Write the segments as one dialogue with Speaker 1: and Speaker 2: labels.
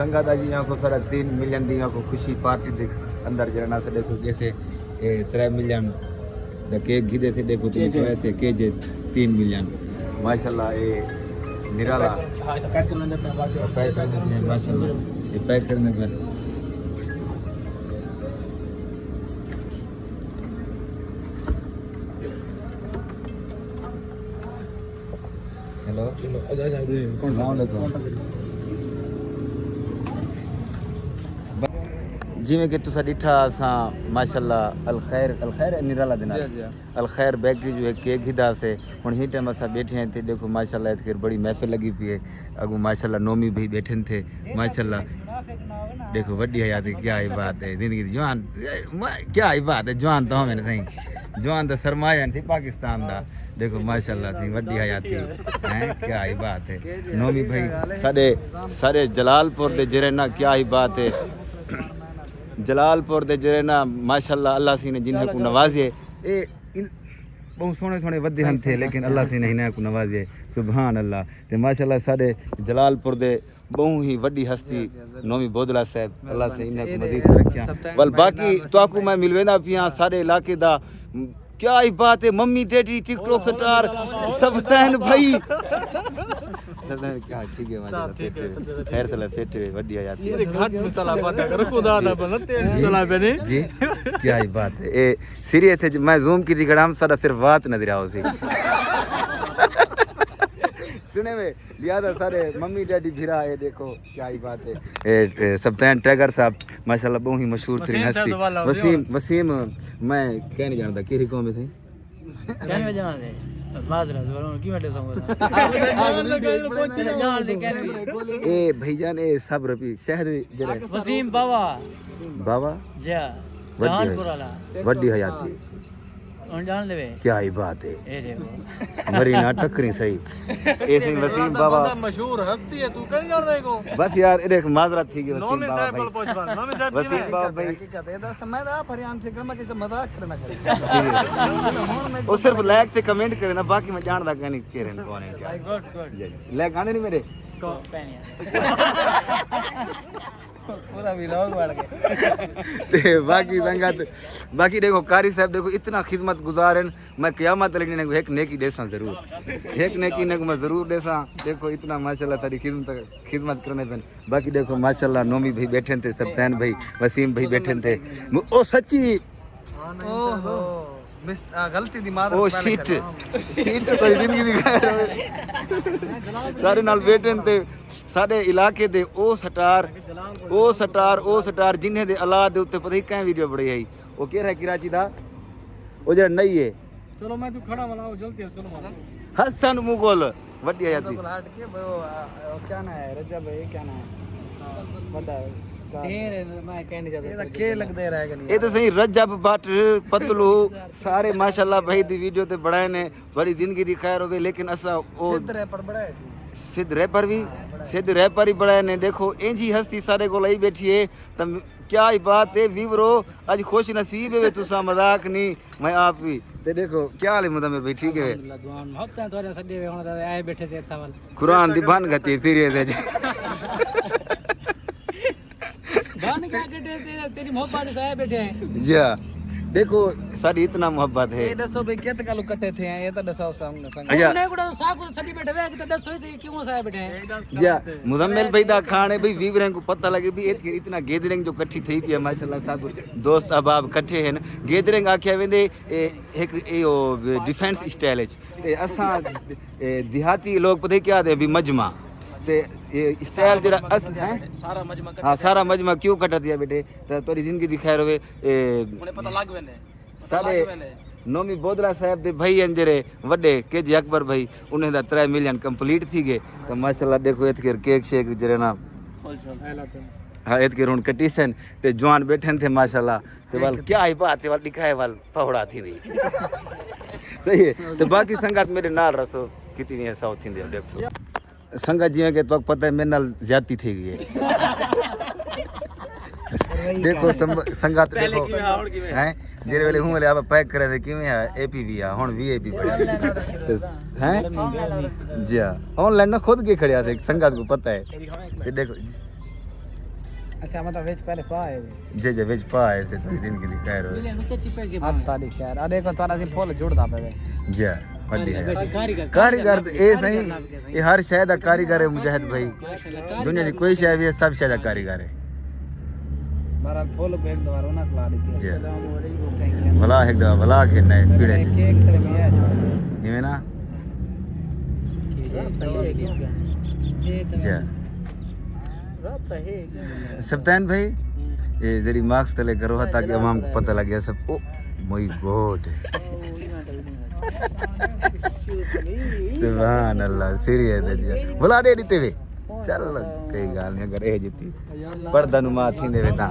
Speaker 1: संगत आज यहाँ को सारा 3 मिलियन दी को खुशी पार्टी देख अंदर जरना से देखो जैसे 3 मिलियन द केक गिदे से देखो तो ऐसे केजे 3 मिलियन माशाल्लाह ये निराला पैक करने हैं माशाल्लाह ये पैक करने पर हेलो कौन जिमें कि तुसा डिठा असां माशाल्लाह अल खैर निराला दिन अल खैर बेकरी जो है केक हिदा से हुन ही टाइम असां बैठे हैं थे देखो माशाल्लाह इसके बड़ी महफिल लगी पई है अगू माशाल्लाह नोमी भी बैठे थे माशाल्लाह देखो वड्डी हयाती क्या ही बात है जिंदगी जवान क्या ही बात है जवान तो मैंने सही जवान तो सरमाया थी पाकिस्तान दा देखो माशाल्लाह थी वड्डी हयाती हैं क्या ही बात है नोमी भाई सारे जलालपुर दे जरेना क्या ही बात है जलालपुर दे जरे ना माशाल्लाह अल्लाह सी ने जिन्हें को नवाजे ए बहुत सोने वधे हन थे लेकिन अल्लाह सी ने इन्हें को नवाजे सुभान अल्लाह ते माशाल्लाह साडे जलालपुर दे बहु ही वड्डी हस्ती नोमी बोदला साहब अल्लाह से इन्हें को मजीद रखिया बल बाकी तोकू मैं मिलवेंदा पिया सारे इलाके दा क्या ही बात है मम्मी डैडी टिकटॉक स्टार सब तहन भाई क्या ठीक है माशाल्लाह खैर सला फेटे बढ़िया जाती है घाट मसाला पता कर खुदा ना बनते मसाला बने जी क्या ही बात है ए सीरियस है मैं जूम की दिखड़ाम सारा सिर्फ बात नजर आओ सी सुने में लिया सारे मम्मी डैडी भिरा है देखो क्या ही बात है ए सप्तान टैगर साहब माशाल्लाह बहुत ही मशहूर तरीन हस्ती वसीम मैं कहने जानता केरी कौम में थे कहने जानते माजरा की बैठे ए भईजान ए सब रबी शहर जरा
Speaker 2: वसीम बाबा
Speaker 1: जा
Speaker 2: जहानपुर वाला
Speaker 1: वड्डी हयाती
Speaker 2: उन जान लेवे
Speaker 1: क्या ही बात है
Speaker 2: ए देखो
Speaker 1: मरी ना टकरी सही ए सही वसीम बाबा
Speaker 2: मशहूर हस्ती है तू कर जान देखो
Speaker 1: बस यार देख माजरा थी कि वसीम
Speaker 2: बाबा
Speaker 1: वसीम बाबा भाई
Speaker 3: हकीकत है दा समय दा फरियान से करमा के मजाक करना करे
Speaker 1: वो सिर्फ लाइक से कमेंट करे ना बाकी मैं जानदा कहनी केरन कौन है क्या
Speaker 2: गुड
Speaker 1: लाइक आने नहीं मेरे
Speaker 2: को पहनिया
Speaker 3: पूरा व्लॉग बढ़ गया
Speaker 1: ते बाकी संगत बाकी देखो कारी साहब देखो इतना खिदमत गुजार हैं मैं क़यामत तक ने एक नेकी देसा जरूर एक नेकी ने मैं जरूर देसा देखो इतना माशाल्लाह सारी खिदमत करने पे बाकी देखो माशाल्लाह नोमी भाई बैठे थे सप्तान भाई वसीम भाई बैठे थे ओ सच्ची
Speaker 3: ओहो गलती दी मार
Speaker 1: ओ सीट तो जिंदगी दी सारे नाल बैठे थे साडे इलाके दे ओ सटार जिन्हें दे औलाद दे उत्ते पता ही कहीं वीडियो बड़ी आई ओ केड़ा है कराची दा ओ जरा नहीं है
Speaker 3: चलो मैं तू खड़ा बनाओ जल्दी चलो मारा
Speaker 1: हसन मुगल वड्डी आती
Speaker 3: हट के वो क्या ना है रजब है क्या ना है बता ढेर मैं कहने जाता ये खेल लग दे रहेगा नहीं
Speaker 1: ये तो सही रजब भट्ट पतलू सारे माशाल्लाह भाई दी वीडियो ते बढ़ाए ने बड़ी जिंदगी दी खैर होवे लेकिन असा ओ
Speaker 3: सिद्ध रैपर बढ़ाए
Speaker 1: सिद्ध रैपर ही बढ़ाए ने देखो इंजी हस्ती सारे को लाई बैठी है तम क्या ही बात है वीवरो आज खुश नसीब है तुसा मजाक नहीं मैं आप भी ते देखो क्या हाल है मुदम्मिर भाई ठीक है
Speaker 2: जवान बहुत है तोरे सड्डे हुन आए बैठे थे थावल
Speaker 1: कुरान दी बन गती सीरियस है
Speaker 2: गाने क्या कहते थे तेरी मोहब्बत से आए बैठे हैं
Speaker 1: जी देखो सारी इतना मोहब्बत है
Speaker 3: ये दसो भाई कित कालो कटे थे ये तो दसाओ संग
Speaker 1: अच्छा
Speaker 2: नहीं गुड़ा साको सडी बैठे वे तो दसो ही क्यों साए बैठे हैं
Speaker 1: जी मुदम्मिल भाई दा खाने भाई वीवरें को पता लगे भी इतना गैदरिंग जो इकट्ठी थी पी माशाल्लाह सब दोस्त अहबाब इकट्ठे हैं गैदरिंग आख्या वेंदे एक यो डिफेंस स्टाइल ते असा देहाती लोग पता क्या दे भी मजमा ते ये स्टाइल जरा अस हैं
Speaker 3: सारा मजमा
Speaker 1: हां सारा मजमा क्यों कटा दिया बेटे तो तोरी जिंदगी दी खैर होवे
Speaker 3: उन्हें पता लग वेंदे
Speaker 1: सारे नोमी बोदला साहब दे भाई अंजरे वड्डे केजी अकबर भाई उन्हें दा 3 मिलियन कंप्लीट थी गए तो माशाल्लाह देखो एतकेर केक शेक जरे ना हां एतकेर हुन कटीसन ते जवान बैठन थे माशाल्लाह ते वाल क्या ही बात है वाल दिखाए वाल पहुड़ा थी दी सही है तो बाकी संगत मेरे नाल रसो कितनी है साउथ इंडिया देखो संगत जी के तो पता है मेरे नाल ज्यादती थी गई है देखो संगत देखो हैं जेरे वेले हूं वाले आप पैक करे थे किवें है एपी भी है हुन वीआईपी पड़े हैं जी ऑनलाइन ना खुद के खड़िया थे संगत को पता है ये देखो
Speaker 3: अच्छा मतलब वेच पहले पाए
Speaker 1: जे जे विच पाए से थोड़ी दिन की खैर हो
Speaker 2: दिले नुते चिपे के
Speaker 3: हाथ ताली खैर आ देखो तारा सी फुल जुड़दा पे
Speaker 1: जा वड्डी है
Speaker 2: कारीगर
Speaker 1: कारीगर ए सही ये हर शय दा कारीगर है मुजाहिद भाई
Speaker 2: माशाल्लाह
Speaker 1: दुनिया दी कोई शय भी है सब शय दा कारीगर है
Speaker 3: बहरहाल फुल को एक बार उना खिला दी थी
Speaker 1: जी।
Speaker 3: थैंक यू
Speaker 1: भला एक दवा भला के नए पीड़े
Speaker 3: केक तेरे में है छोड़
Speaker 1: हिमे ना जा सप्तान भाई ये जरी मार्क्स तले करो ताकि अवाम को पता लग गया सब ओ माय गॉड सुभान अल्लाह सीरियस है जी भला दे दीते वे चल कई गाल नहीं अगर ए जीती पर्दा नु मा थी देवे ता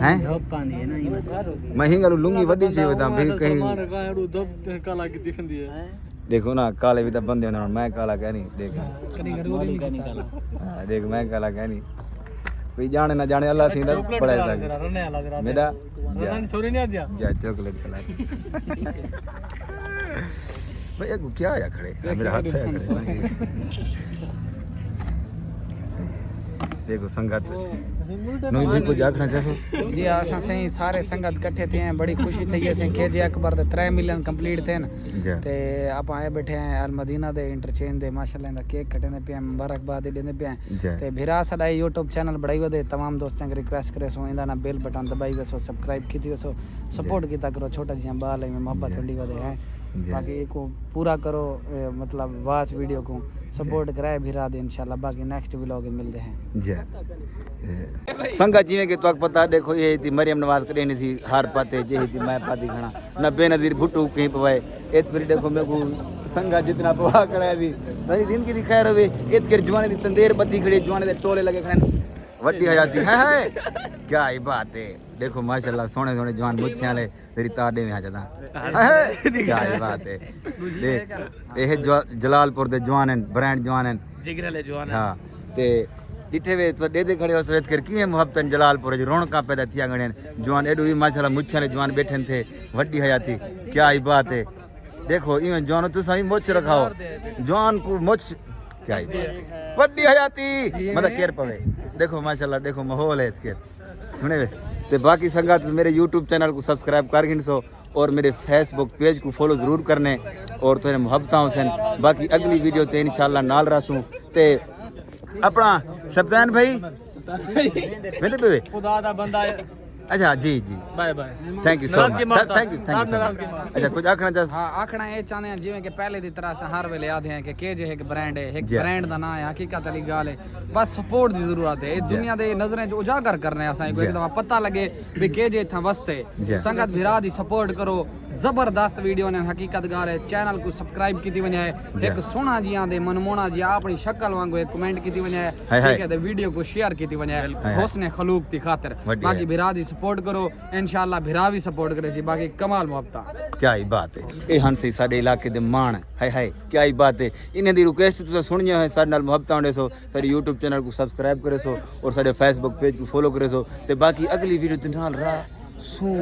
Speaker 1: हैं मही गलु लुंगी वडी छी ता भी कहीं देखो ना काले भी तो बंदे होने मैं काला कह नहीं देख हाँ, देख मैं काला कह नहीं कोई जाने ना जाने अल्लाह थी पड़ा था मेरा जा चॉकलेट खिला भाई ये क्या आया खड़े मेरा हाथ है खड़े देखो संगत नहीं भी कुछ आखना चाहो
Speaker 3: जी असां सही सारे संगत इकट्ठे थे हैं बड़ी खुशी थी असें केजे अकबर दे 3 मिलियन कंप्लीट थे न
Speaker 1: जा
Speaker 3: ते आप आए बैठे हैं अल मदीना दे इंटरचेंज दे माशाल्लाह इंदा केक कटने पे मुबारकबाद देने पे
Speaker 1: जा
Speaker 3: ते भिरा सदा YouTube चैनल बढ़ाई वदे तमाम दोस्तों के रिक्वेस्ट करे सो इंदा ना बेल बटन दबाई वसो सब्सक्राइब कीती वसो सपोर्ट कीता करो छोटा जिया बाल है में मोहब्बत वंडी वदे है बाकी को पूरा करो मतलब वाच वीडियो को सपोर्ट कराए भिरा दे इंशाल्लाह बाकी नेक्स्ट व्लॉग में मिलते हैं
Speaker 1: जा संगत जिਵੇਂ कि तो पता देखो ये थी मरियम नवाज करे नहीं थी हार पाते जे थी मैं पाती खड़ा न बेनजीर भुट्टू कहीं पवाए एत फिर देखो मैं को संगत जितना पवा कराया थी मेरी दिन की खैर होवे एत कर जवाने दी तंदेर बत्ती खड़ी जवाने दे टोले लगे खड़े वड्डी हयाती है क्या ही बात है देखो माशाल्लाह सोने सोने जवान मुच्छे वाले तेरी ताड़े में आ जाता है क्या ही बात है देख ये जलालपुर दे जवान हैं ब्रांड जवान हैं
Speaker 2: जिगरले जवान
Speaker 1: हां ते डिठे वे तो दे खड़े हो सोच कर किए मोहब्बतन जलालपुर जो रौनका पैदा थिया गणे जवान एडो भी माशाल्लाह मुच्छे जवान बैठे थे वड्डी हयाती क्या ही बात है देखो इवन जवान तू सही मोच रखाओ जवान को मोच क्या ही बात है वड्डी हयाती मतलब केयर पवे देखो माशाल्लाह देखो माहौल है इसके सुने वे ते बाकी संगत मेरे YouTube चैनल को सब्सक्राइब कर गिनसो और मेरे फेसबुक पेज को फॉलो जरूर करने और तेरे मोहब्बतां हुसैन बाकी अगली वीडियो ते इंशाल्लाह नाल रसूं ते अपना सप्तान भाई मेरे पे
Speaker 2: खुदा दा बंदा
Speaker 1: अच्छा जी जी
Speaker 2: bye bye
Speaker 1: thank you so much thank you अच्छा कुछ आखना चाह
Speaker 3: हाँ आखना ये चाहते हैं जिवें कि पहले की तरह से हर वेले आदे हैं कि केजे एक ब्रांड है एक ब्रांड का नाम है हकीकत वाली गाल है बस सपोर्ट की जरूरत है दुनिया के नजरें उजागर करने असां को एकदम पता लगे भी केजे इतना वस्ते संगत भिरा दी सपोर्ट करो जबरदस्त वीडियो ने हकीकत गाल है चैनल को सब्सक्राइब की वने एक सोना जिया दे मनमोना जिया अपनी शक्ल वांगू एक कमेंट की वने ठीक है वीडियो को शेयर की वने हुस्न खलूक की खातिर बाकी भिरा दी सपोर्ट करो इंशाल्लाह भिरा भी सपोर्ट करे सी बाकी कमाल मोहब्बत
Speaker 1: क्या ही बात है ए हन से साडे इलाके दे मान हाय हाय क्या ही बात है इन्हें दी रिक्वेस्ट तुसा सुनियो है साडे नाल मोहब्बत होंदे सो साडे YouTube चैनल को सब्सक्राइब करे सो और साडे Facebook पेज को फॉलो करे सो ते बाकी अगली वीडियो ते नाल रा सू